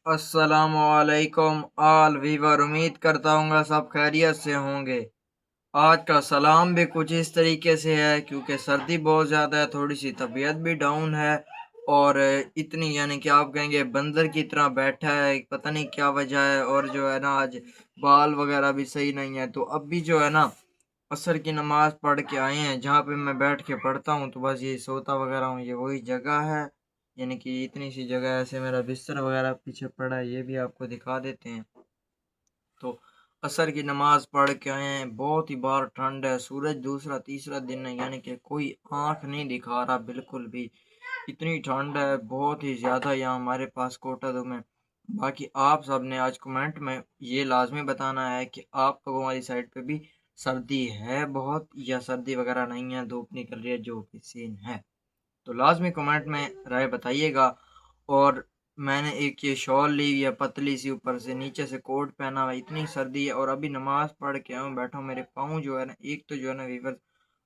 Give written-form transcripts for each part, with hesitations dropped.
अस्सलामुअलैकुम आल वीवर। उम्मीद करता हूँ सब खैरियत से होंगे। आज का सलाम भी कुछ इस तरीके से है क्योंकि सर्दी बहुत ज़्यादा है, थोड़ी सी तबीयत भी डाउन है और इतनी यानी कि आप कहेंगे बंदर की तरह बैठा है, पता नहीं क्या वजह है। और जो है ना आज बाल वगैरह भी सही नहीं है। तो अब भी जो है ना असर की नमाज पढ़ के आए हैं, जहाँ पे मैं बैठ के पढ़ता हूँ तो बस ये सोता वगैरह हूँ, ये वही जगह है। यानी कि इतनी सी जगह ऐसे मेरा बिस्तर वगैरह पीछे पड़ा है, ये भी आपको दिखा देते हैं। तो असर की नमाज पढ़ के आए हैं, बहुत ही बाहर ठंड है, सूरज दूसरा तीसरा दिन है, यानी कि कोई आंख नहीं दिखा रहा बिल्कुल भी। इतनी ठंड है बहुत ही ज़्यादा यहाँ हमारे पास कोटादो में। बाकी आप सब ने आज कमेंट में ये लाजमी बताना है कि आप लोगों वाली साइड पे भी सर्दी है बहुत या सर्दी वगैरह नहीं है, धूप निकल रही है, जो भी सीन है। तो लाजमी कमेंट में राय बताइएगा। और मैंने एक ये शॉल ली हुई है पतली सी, ऊपर से नीचे से कोट पहना हुआ है, इतनी सर्दी है। और अभी नमाज पढ़ के आऊँ बैठा हूँ, मेरे पाँव जो है ना, एक तो जो है ना वीवर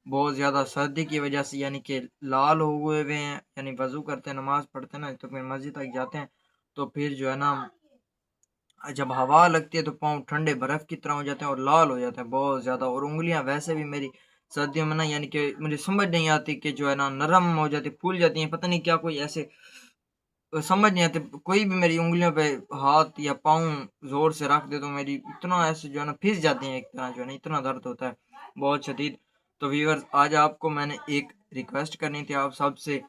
बहुत ज़्यादा सर्दी की वजह से यानी कि लाल हो हुए हैं। यानी वज़ू करते हैं, नमाज पढ़ते हैं ना, तो फिर मस्जिद तक जाते हैं तो फिर जो है ना जब हवा लगती है तो पाँव ठंडे बर्फ़ की तरह हो जाते हैं और लाल हो जाते हैं बहुत ज़्यादा। और उंगलियां वैसे भी मेरी सर्दियों में ना यानी कि मुझे समझ नहीं आती कि जो है ना नरम हो जाती, फूल जाती हैं, पता नहीं क्या कोई ऐसे समझ नहीं आती। कोई भी मेरी उंगलियों पे हाथ या पाँव जोर से रख दे तो मेरी इतना ऐसे जो है ना फिस जाती हैं, एक तरह जो है ना इतना दर्द होता है बहुत शदीद। तो व्यूअर्स आज आपको मैंने एक रिक्वेस्ट करनी थी आप सबसे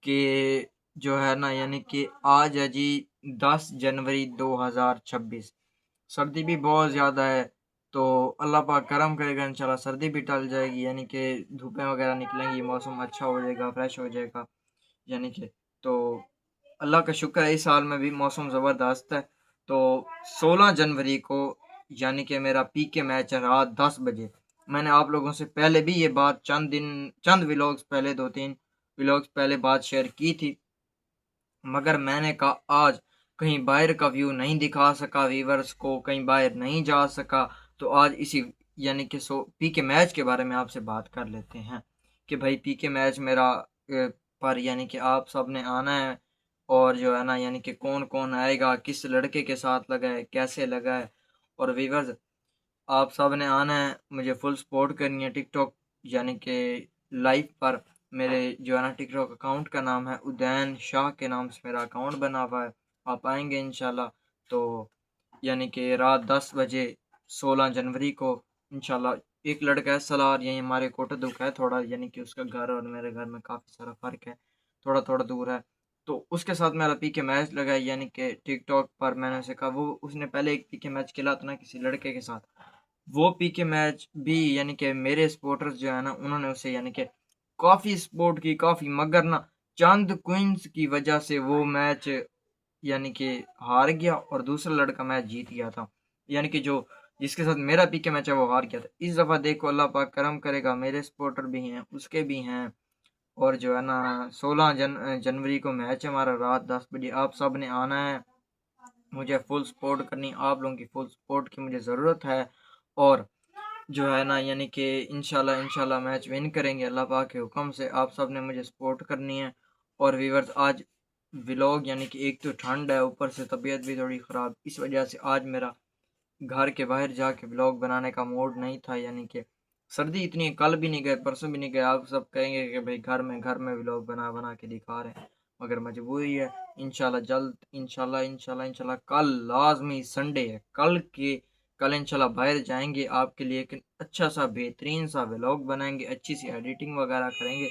कि जो है ना यानी कि आज है जी 10 जनवरी 2026। सर्दी भी बहुत ज़्यादा है, तो अल्लाह पाक करम करेगा, इंशाल्लाह सर्दी भी टल जाएगी, यानी कि धूपें वगैरह निकलेंगी, मौसम अच्छा हो जाएगा, फ्रेश हो जाएगा। यानी कि तो अल्लाह का शुक्र है इस साल में भी मौसम ज़बरदस्त है। तो 16 जनवरी को यानी कि मेरा पीके मैच है रात 10 बजे। मैंने आप लोगों से पहले भी ये बात चंद व्लॉग्स पहले, 2-3 व्लॉग्स पहले बात शेयर की थी, मगर मैंने कहा आज कहीं बाहर का व्यू नहीं दिखा सका व्यूवर्स को, कहीं बाहर नहीं जा सका। तो आज इसी यानी कि पी के मैच के बारे में आपसे बात कर लेते हैं कि भाई पी के मैच मेरा पर यानी कि आप सब ने आना है। और जो है ना यानी कि कौन कौन आएगा, किस लड़के के साथ लगा है, कैसे लगा है। और व्यूवर्स आप सब ने आना है, मुझे फुल सपोर्ट करनी है टिकटॉक यानी कि लाइव पर। मेरे जो है ना टिकटॉक अकाउंट का नाम है उदैन शाह के नाम से मेरा अकाउंट बना हुआ है। आप आएंगे इंशाल्लाह तो यानी कि रात 10 बजे 16 जनवरी को इंशाल्लाह। एक लड़का है सलार, यही हमारे कोटद्दू का है, थोड़ा यानी कि उसका घर और मेरे घर में काफ़ी सारा फ़र्क है, थोड़ा थोड़ा दूर है। तो उसके साथ मेरा पी के मैच लगा है यानी कि टिकटॉक पर। मैंने उसे कहा, वो उसने पहले एक पी के मैच खेला था ना किसी लड़के के साथ, वो पी के मैच भी यानी कि मेरे सपोर्टर्स जो है ना उन्होंने उसे यानी कि काफ़ी सपोर्ट की काफ़ी, मगर ना चंद क्वींस की वजह से वो मैच यानी कि हार गया और दूसरा लड़का मैच जीत गया था। यानी कि जो जिसके साथ मेरा पी के मैच है वो हार गया था। इस दफ़ा देखो अल्लाह पाक करम करेगा, मेरे सपोर्टर भी हैं उसके भी हैं। और जो है ना 16 जनवरी को मैच है हमारा रात 10 बजे। आप सब ने आना है, मुझे फुल सपोर्ट करनी, आप लोगों की फुल सपोर्ट की मुझे ज़रूरत है। और जो है ना यानी कि इंशाल्लाह इंशाल्लाह मैच विन करेंगे अल्लाह पाक के हुक्म से। आप सब ने मुझे सपोर्ट करनी है। और व्यूवर्स आज व्लॉग यानी कि एक तो ठंड है, ऊपर से तबीयत भी थोड़ी ख़राब, इस वजह से आज मेरा घर के बाहर जाके व्लॉग बनाने का मूड नहीं था। यानी कि सर्दी इतनी है, कल भी नहीं गए परसों भी नहीं गए। आप सब कहेंगे कि भाई घर में व्लॉग बना बना के दिखा रहे हैं, मगर मजबूरी है। इंशाल्लाह जल्द, इंशाल्लाह इंशाल्लाह इंशाल्लाह कल लाजमी संडे है, कल इंशाल्लाह बाहर जाएंगे, आपके लिए एक अच्छा सा बेहतरीन सा व्लॉग बनाएंगे, अच्छी सी एडिटिंग वगैरह करेंगे।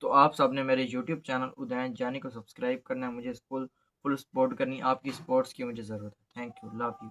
तो आप सब ने मेरे यूट्यूब चैनल उदयन जानी को सब्सक्राइब करना है, मुझे फुल फुल सपोर्ट करनी, आपकी सपोर्ट्स की मुझे ज़रूरत है। Thank you, love you.